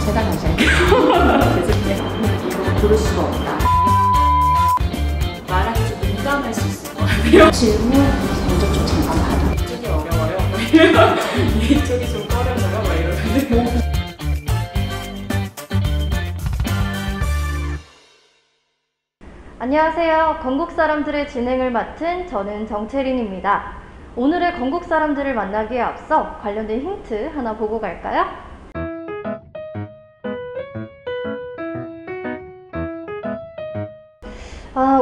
세상에 오셔야 돼요. 고를 수가 없다. 말하기 좀 민감할 수 있을 것 같아요. 질문 먼저 좀 잠깐 하자. 이쪽이 어려워요. 막 이러면 이쪽이 좀 꺼려져요. 막 이러는데. 안녕하세요. 건국 사람들의 진행을 맡은 저는 정채린입니다. 오늘의 건국 사람들을 만나기에 앞서 관련된 힌트 하나 보고 갈까요?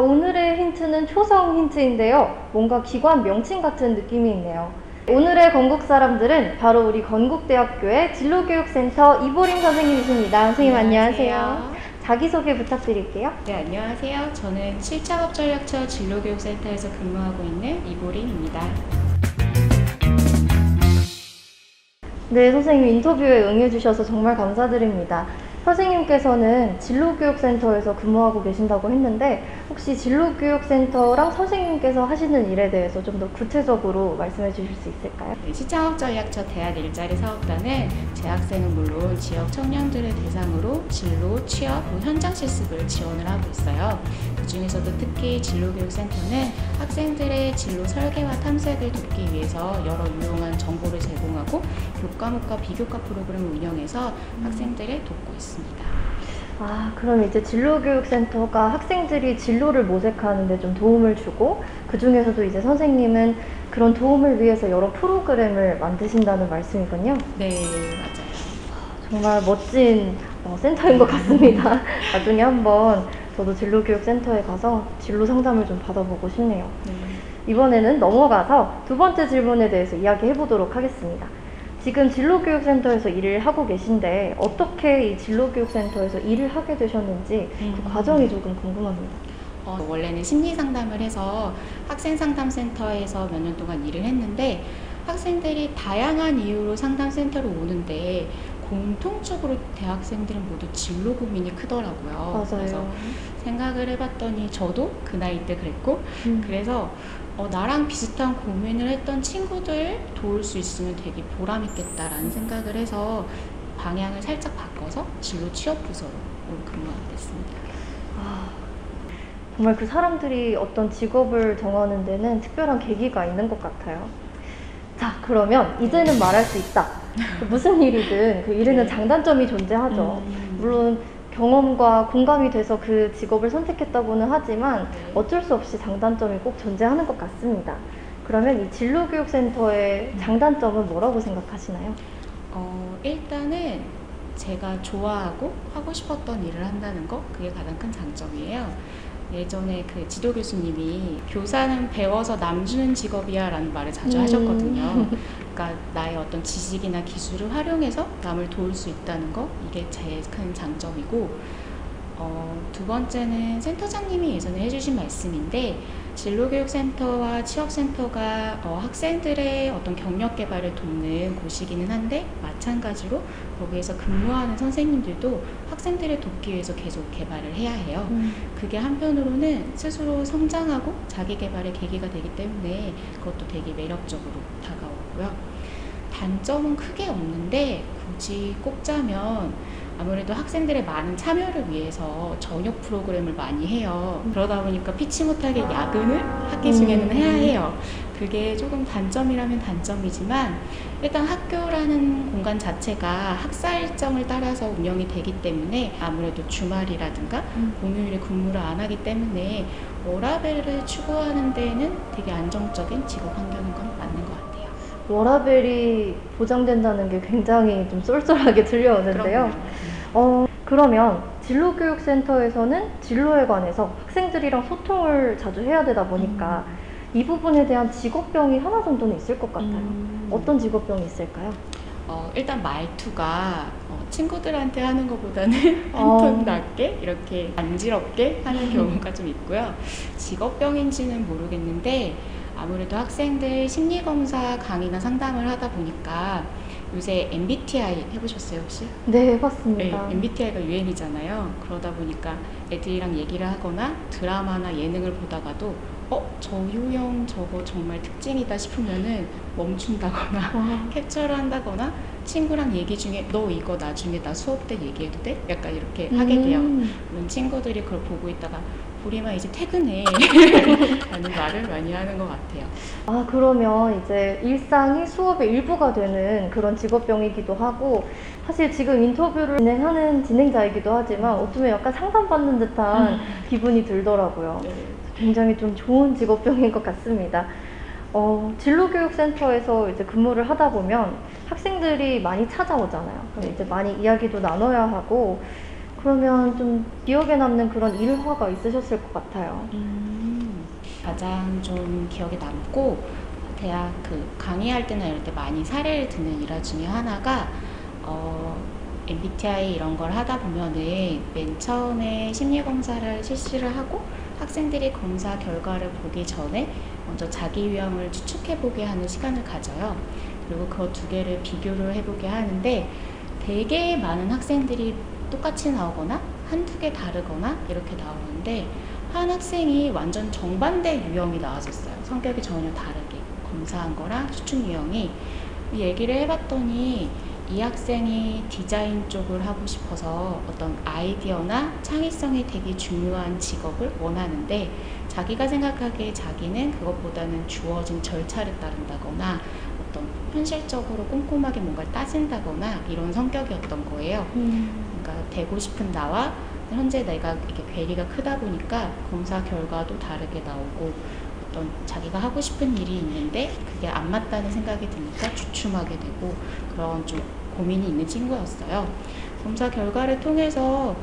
오늘의 힌트는 초성 힌트인데요. 뭔가 기관 명칭 같은 느낌이 있네요. 오늘의 건국 사람들은 바로 우리 건국대학교의 진로교육센터 이보림 선생님이십니다. 선생님 안녕하세요. 자기소개 부탁드릴게요. 네, 안녕하세요. 저는 7창업전략처 진로교육센터에서 근무하고 있는 이보림입니다. 네, 선생님 인터뷰에 응해주셔서 정말 감사드립니다. 선생님께서는 진로교육센터에서 근무하고 계신다고 했는데 혹시 진로교육센터랑 선생님께서 하시는 일에 대해서 좀 더 구체적으로 말씀해 주실 수 있을까요? 네, 시창업전략처 대학 일자리 사업단은 재학생은 물론 지역 청년들을 대상으로 진로, 취업, 현장 실습을 지원을 하고 있어요. 그 중에서도 특히 진로교육센터는 학생들의 진로 설계와 탐색을 돕기 위해서 여러 유용한 정보를 제공하고 교과목과 비교과 프로그램을 운영해서 학생들을 돕고 있습니다. 그럼 이제 진로교육센터가 학생들이 진로를 모색하는 데 좀 도움을 주고 그 중에서도 이제 선생님은 그런 도움을 위해서 여러 프로그램을 만드신다는 말씀이군요. 네, 맞아요. 정말 멋진 센터인 것 같습니다. 나중에 한번 저도 진로교육센터에 가서 진로 상담을 좀 받아보고 싶네요. 이번에는 넘어가서 두 번째 질문에 대해서 이야기해 보도록 하겠습니다. 지금 진로교육센터에서 일을 하고 계신데 어떻게 이 진로교육센터에서 일을 하게 되셨는지 그 과정이 조금 궁금합니다. 원래는 심리상담을 해서 학생상담센터에서 몇 년 동안 일을 했는데 학생들이 다양한 이유로 상담센터로 오는데 공통적으로 대학생들은 모두 진로 고민이 크더라고요. 맞아요. 그래서 생각을 해봤더니 저도 그 나이 때 그랬고 그래서 나랑 비슷한 고민을 했던 친구들 도울 수 있으면 되게 보람있겠다라는 생각을 해서 방향을 살짝 바꿔서 진로 취업 부서로 근무하게 됐습니다. 정말 그 사람들이 어떤 직업을 정하는 데는 특별한 계기가 있는 것 같아요. 자, 그러면 이제는 말할 수 있다. 무슨 일이든 그 일에는 장단점이 존재하죠. 물론 경험과 공감이 돼서 그 직업을 선택했다고는 하지만 어쩔 수 없이 장단점이 꼭 존재하는 것 같습니다. 그러면 이 진로교육센터의 장단점은 뭐라고 생각하시나요? 일단은 제가 좋아하고 하고 싶었던 일을 한다는 거, 그게 가장 큰 장점이에요. 예전에 그 지도 교수님이 교사는 배워서 남 주는 직업이야 라는 말을 자주 하셨거든요. 그러니까 나의 어떤 지식이나 기술을 활용해서 남을 도울 수 있다는 거, 이게 제일 큰 장점이고 두 번째는 센터장님이 예전에 해주신 말씀인데 진로교육센터와 취업센터가 학생들의 어떤 경력 개발을 돕는 곳이기는 한데 마찬가지로 거기에서 근무하는 선생님들도 학생들을 돕기 위해서 계속 개발을 해야 해요. 그게 한편으로는 스스로 성장하고 자기 개발의 계기가 되기 때문에 그것도 되게 매력적으로 다가오고요. 단점은 크게 없는데 굳이 꼽자면 아무래도 학생들의 많은 참여를 위해서 저녁 프로그램을 많이 해요. 그러다 보니까 피치 못하게 야근을 학기 중에는 해야 해요. 그게 조금 단점이라면 단점이지만 일단 학교라는 공간 자체가 학사 일정을 따라서 운영이 되기 때문에 아무래도 주말이라든가 공휴일에 근무를 안 하기 때문에 워라밸을 추구하는 데에는 되게 안정적인 직업 환경인 건 맞는 것 같아요. 워라밸이 보장된다는 게 굉장히 좀 쏠쏠하게 들려오는데요. 그러면 진로교육센터에서는 진로에 관해서 학생들이랑 소통을 자주 해야 되다 보니까 이 부분에 대한 직업병이 하나 정도는 있을 것 같아요. 어떤 직업병이 있을까요? 일단 말투가 친구들한테 하는 것보다는 한 톤 낮게 이렇게 간지럽게 하는 경우가 좀 있고요. 직업병인지는 모르겠는데 아무래도 학생들 심리검사 강의나 상담을 하다 보니까 요새 MBTI 해보셨어요 혹시? 네, 해봤습니다. 네, MBTI가 유행이잖아요. 그러다 보니까 애들이랑 얘기를 하거나 드라마나 예능을 보다가도 저 유형 저거 정말 특징이다 싶으면은 멈춘다거나 캡처를 한다거나 친구랑 얘기 중에 너 이거 나중에 나 수업 때 얘기해도 돼? 약간 이렇게 하게 돼요. 물론 친구들이 그걸 보고 있다가 우리만 이제 퇴근해 라는 말을 많이 하는 것 같아요. 아, 그러면 이제 일상이 수업의 일부가 되는 그런 직업병이기도 하고, 사실 지금 인터뷰를 진행하는 진행자이기도 하지만 어쩌면 약간 상담받는 듯한 기분이 들더라고요. 네. 굉장히 좀 좋은 직업병인 것 같습니다. 진로교육센터에서 이제 근무를 하다 보면 학생들이 많이 찾아오잖아요. 그럼 이제 많이 이야기도 나눠야 하고, 그러면 좀 기억에 남는 그런 일화가 있으셨을 것 같아요. 가장 좀 기억에 남고 대학 강의할 때나 이럴 때 많이 사례를 듣는 일화 중에 하나가 MBTI 이런 걸 하다 보면은 맨 처음에 심리검사를 실시를 하고 학생들이 검사 결과를 보기 전에 먼저 자기 유형을 추측해보게 하는 시간을 가져요. 그리고 그 두 개를 비교를 해보게 하는데 되게 많은 학생들이 똑같이 나오거나 한두 개 다르거나 이렇게 나오는데 한 학생이 완전 정반대 유형이 나와줬어요. 성격이 전혀 다르게 검사한 거랑 추측 유형이. 얘기를 해봤더니 이 학생이 디자인 쪽을 하고 싶어서 어떤 아이디어나 창의성이 되게 중요한 직업을 원하는데 자기가 생각하기에 자기는 그것보다는 주어진 절차를 따른다거나 어떤 현실적으로 꼼꼼하게 뭔가를 따진다거나 이런 성격이었던 거예요. 그러니까 되고 싶은 나와 현재 내가 이렇게 괴리가 크다 보니까 검사 결과도 다르게 나오고 어떤 자기가 하고 싶은 일이 있는데 그게 안 맞다는 생각이 드니까 주춤하게 되고 그런 좀 고민이 있는 친구였어요. 검사 결과를 통해서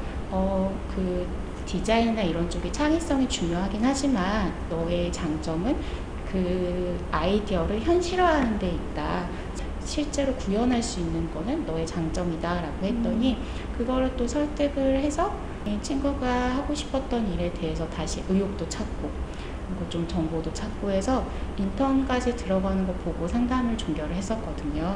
그 디자인이나 이런 쪽의 창의성이 중요하긴 하지만 너의 장점은 그 아이디어를 현실화하는 데 있다. 실제로 구현할 수 있는 거는 너의 장점이다 라고 했더니 그거를 또 설득을 해서 친구가 하고 싶었던 일에 대해서 다시 의욕도 찾고 그리고 좀 정보도 찾고 해서 인턴까지 들어가는 거 보고 상담을 종결을 했었거든요.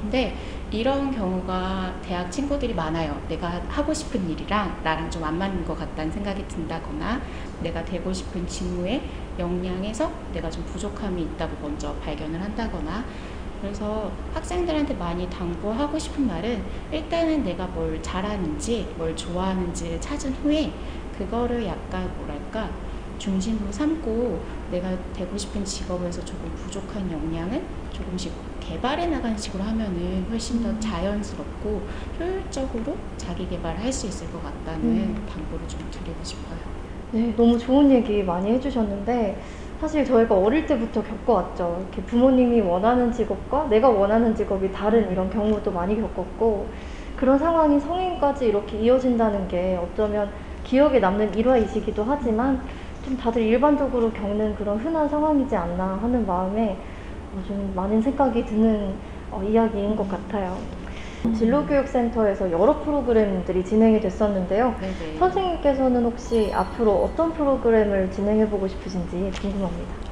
근데 이런 경우가 대학 친구들이 많아요. 내가 하고 싶은 일이랑 나랑 좀 안 맞는 것 같다는 생각이 든다거나 내가 되고 싶은 직무의 역량에서 내가 좀 부족함이 있다고 먼저 발견을 한다거나 그래서 학생들한테 많이 당부하고 싶은 말은 일단은 내가 뭘 잘하는지 뭘 좋아하는지를 찾은 후에 그거를 약간 뭐랄까 중심으로 삼고 내가 되고 싶은 직업에서 조금 부족한 역량은 조금씩 개발해 나가는 식으로 하면은 훨씬 더 자연스럽고 효율적으로 자기 개발을 할 수 있을 것 같다는 당부를 좀 드리고 싶어요. 네, 너무 좋은 얘기 많이 해주셨는데 사실 저희가 어릴 때부터 겪어왔죠. 이렇게 부모님이 원하는 직업과 내가 원하는 직업이 다른 이런 경우도 많이 겪었고 그런 상황이 성인까지 이렇게 이어진다는 게 어쩌면 기억에 남는 일화이시기도 하지만 좀 다들 일반적으로 겪는 그런 흔한 상황이지 않나 하는 마음에 좀 많은 생각이 드는 이야기인 것 같아요. 진로교육센터에서 여러 프로그램들이 진행이 됐었는데요. 네네. 선생님께서는 혹시 앞으로 어떤 프로그램을 진행해보고 싶으신지 궁금합니다.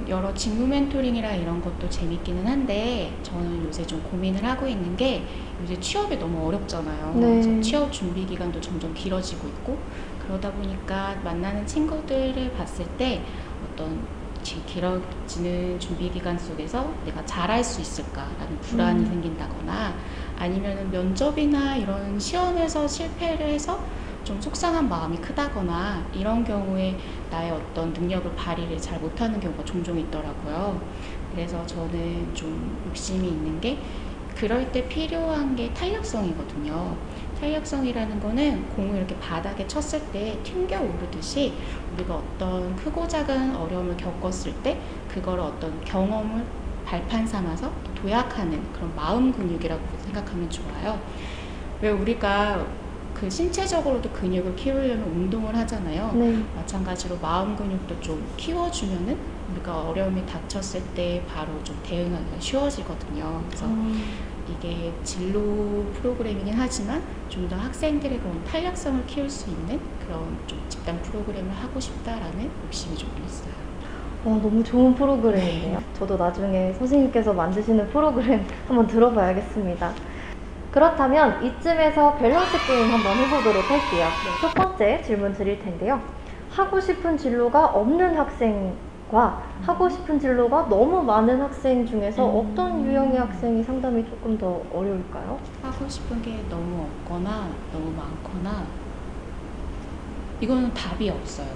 여러 직무 멘토링이라 이런 것도 재밌기는 한데 저는 요새 좀 고민을 하고 있는 게 요새 취업이 너무 어렵잖아요. 네. 그래서 취업 준비 기간도 점점 길어지고 있고 그러다 보니까 만나는 친구들을 봤을 때 어떤 길어지는 준비 기간 속에서 내가 잘할 수 있을까라는 불안이 생긴다거나 아니면 면접이나 이런 시험에서 실패를 해서 좀 속상한 마음이 크다거나 이런 경우에 나의 어떤 능력을 발휘를 잘 못하는 경우가 종종 있더라고요. 그래서 저는 좀 욕심이 있는 게 그럴 때 필요한 게 탄력성이거든요. 탄력성이라는 거는 공을 이렇게 바닥에 쳤을 때 튕겨 오르듯이 우리가 어떤 크고 작은 어려움을 겪었을 때 그걸 어떤 경험을 발판 삼아서 도약하는 그런 마음 근육이라고 생각하면 좋아요. 왜 우리가 그 신체적으로도 근육을 키우려면 운동을 하잖아요. 네. 마찬가지로 마음 근육도 좀 키워주면은 우리가 어려움이 닥쳤을 때 바로 좀 대응하기가 쉬워지거든요. 그래서 이게 진로 프로그램이긴 하지만 좀 더 학생들의 그런 탄력성을 키울 수 있는 그런 좀 집단 프로그램을 하고 싶다라는 욕심이 조금 있어요. 너무 좋은 프로그램이네요. 저도 나중에 선생님께서 만드시는 프로그램 한번 들어봐야겠습니다. 그렇다면 이쯤에서 밸런스 게임 한번 해보도록 할게요. 첫 번째 질문 드릴 텐데요. 하고 싶은 진로가 없는 학생 진로과 하고 싶은 진로가 너무 많은 학생 중에서 어떤 유형의 학생이 상담이 조금 더 어려울까요? 하고 싶은 게 너무 없거나 너무 많거나 이거는 답이 없어요.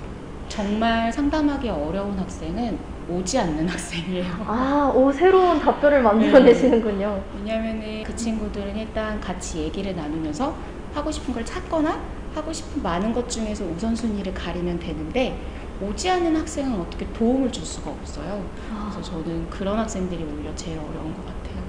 정말 상담하기 어려운 학생은 오지 않는 학생이에요. 아, 새로운 답변을 만들어내시는군요. 왜냐면은 그 친구들은 일단 같이 얘기를 나누면서 하고 싶은 걸 찾거나 하고 싶은 많은 것 중에서 우선순위를 가리면 되는데 오지 않는 학생은 어떻게 도움을 줄 수가 없어요. 그래서 저는 그런 학생들이 오히려 제일 어려운 것 같아요.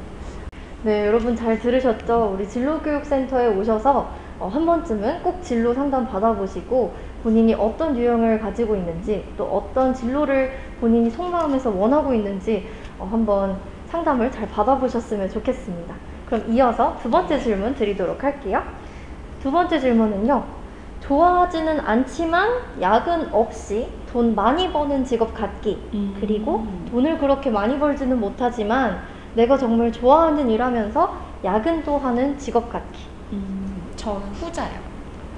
네, 여러분 잘 들으셨죠? 우리 진로교육센터에 오셔서 한 번쯤은 꼭 진로 상담 받아보시고 본인이 어떤 유형을 가지고 있는지 또 어떤 진로를 본인이 속마음에서 원하고 있는지 한번 상담을 잘 받아보셨으면 좋겠습니다. 그럼 이어서 두 번째 질문 드리도록 할게요. 두 번째 질문은요. 좋아하지는 않지만 야근 없이 돈 많이 버는 직업 갖기. 그리고 돈을 그렇게 많이 벌지는 못하지만 내가 정말 좋아하는 일 하면서 야근도 하는 직업 갖기. 저는 후자요.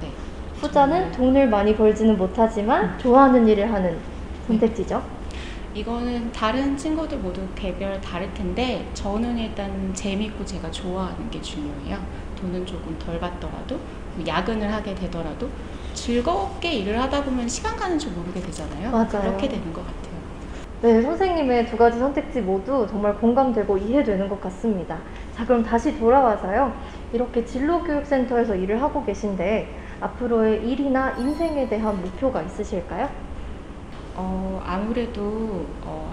네. 후자는 돈을 많이 벌지는 못하지만 좋아하는 일을 하는 선택지죠. 이거는 다른 친구들 모두 개별 다를 텐데 저는 일단 재밌고 제가 좋아하는 게 중요해요. 돈은 조금 덜 받더라도 야근을 하게 되더라도 즐겁게 일을 하다 보면 시간 가는 줄 모르게 되잖아요. 맞아요. 그렇게 되는 것 같아요. 네, 선생님의 두 가지 선택지 모두 정말 공감되고 이해되는 것 같습니다. 자, 그럼 다시 돌아와서요. 이렇게 진로교육센터에서 일을 하고 계신데 앞으로의 일이나 인생에 대한 목표가 있으실까요? 아무래도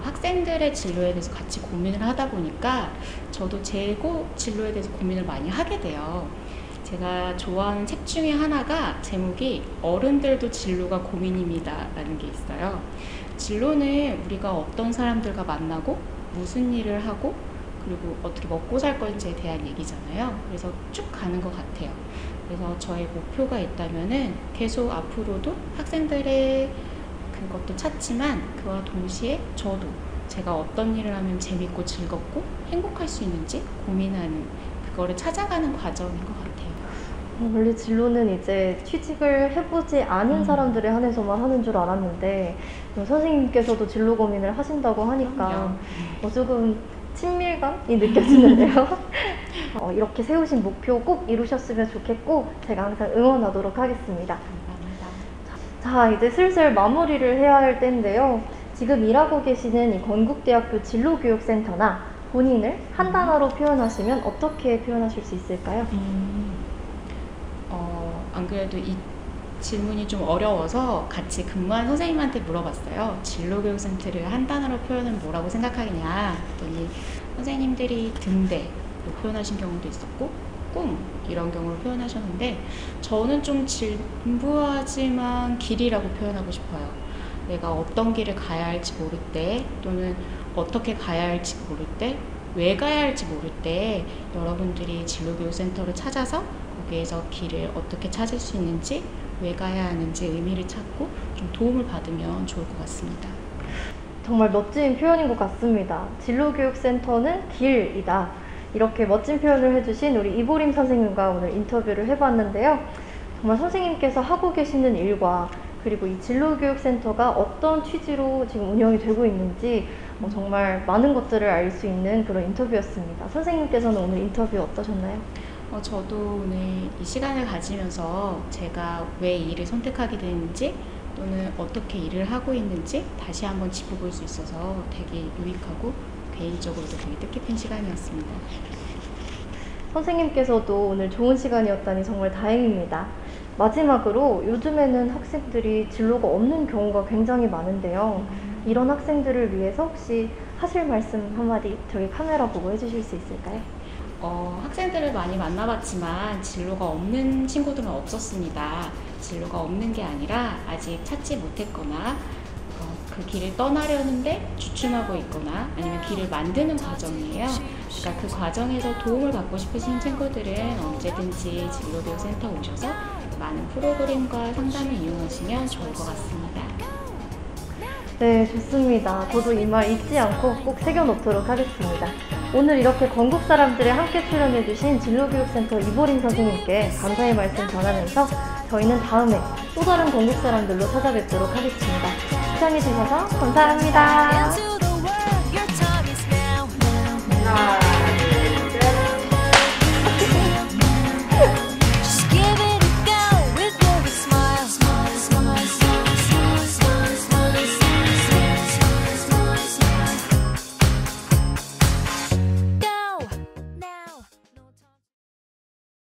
학생들의 진로에 대해서 같이 고민을 하다 보니까 저도 제 진로에 대해서 고민을 많이 하게 돼요. 제가 좋아하는 책 중에 하나가 제목이 어른들도 진로가 고민입니다 라는 게 있어요. 진로는 우리가 어떤 사람들과 만나고 무슨 일을 하고 그리고 어떻게 먹고 살 건지에 대한 얘기잖아요. 그래서 쭉 가는 것 같아요. 그래서 저의 목표가 있다면은 계속 앞으로도 학생들의 그것도 찾지만 그와 동시에 저도 제가 어떤 일을 하면 재밌고 즐겁고 행복할 수 있는지 고민하는 그거를 찾아가는 과정인 것 같아요. 원래 진로는 이제 취직을 해보지 않은 사람들에 한해서만 하는 줄 알았는데 선생님께서도 진로 고민을 하신다고 하니까 조금 친밀감이 느껴지는데요. 이렇게 세우신 목표 꼭 이루셨으면 좋겠고 제가 항상 응원하도록 하겠습니다. 감사합니다. 자, 이제 슬슬 마무리를 해야 할 때인데요. 지금 일하고 계시는 이 건국대학교 진로교육센터나 본인을 한 단어로 표현하시면 어떻게 표현하실 수 있을까요? 안 그래도 이 질문이 좀 어려워서 같이 근무한 선생님한테 물어봤어요. 진로교육센터를 한 단어로 표현은 뭐라고 생각하느냐 했더니 선생님들이 등대로 표현하신 경우도 있었고 꿈 이런 경우를 표현하셨는데 저는 좀 진부하지만 길이라고 표현하고 싶어요. 내가 어떤 길을 가야 할지 모를 때 또는 어떻게 가야 할지 모를 때 왜 가야 할지 모를 때 여러분들이 진로교육센터를 찾아서 거기에서 길을 어떻게 찾을 수 있는지 왜 가야 하는지 의미를 찾고 좀 도움을 받으면 좋을 것 같습니다. 정말 멋진 표현인 것 같습니다. 진로교육센터는 길이다. 이렇게 멋진 표현을 해주신 우리 이보림 선생님과 오늘 인터뷰를 해봤는데요. 정말 선생님께서 하고 계시는 일과 그리고 이 진로교육센터가 어떤 취지로 지금 운영이 되고 있는지 정말 많은 것들을 알 수 있는 그런 인터뷰였습니다. 선생님께서는 오늘 인터뷰 어떠셨나요? 저도 오늘 이 시간을 가지면서 제가 왜 이 일을 선택하게 됐는지 또는 어떻게 일을 하고 있는지 다시 한번 짚어볼 수 있어서 되게 유익하고 개인적으로도 되게 뜻깊은 시간이었습니다. 선생님께서도 오늘 좋은 시간이었다니 정말 다행입니다. 마지막으로 요즘에는 학생들이 진로가 없는 경우가 굉장히 많은데요. 이런 학생들을 위해서 혹시 하실 말씀 한마디 저기 카메라 보고 해주실 수 있을까요? 학생들을 많이 만나봤지만 진로가 없는 친구들은 없었습니다. 진로가 없는 게 아니라 아직 찾지 못했거나 그 길을 떠나려는데 주춤하고 있거나 아니면 길을 만드는 과정이에요. 그러니까 그 과정에서 도움을 받고 싶으신 친구들은 언제든지 진로교육센터 오셔서 많은 프로그램과 상담을 이용하시면 좋을 것 같습니다. 네, 좋습니다. 저도 이 말 잊지 않고 꼭 새겨놓도록 하겠습니다. 오늘 이렇게 건국 사람들에 함께 출연해주신 진로교육센터 이보림 선생님께 감사의 말씀 전하면서 저희는 다음에 또 다른 건국 사람들로 찾아뵙도록 하겠습니다. 시청해주셔서 감사합니다. 하나,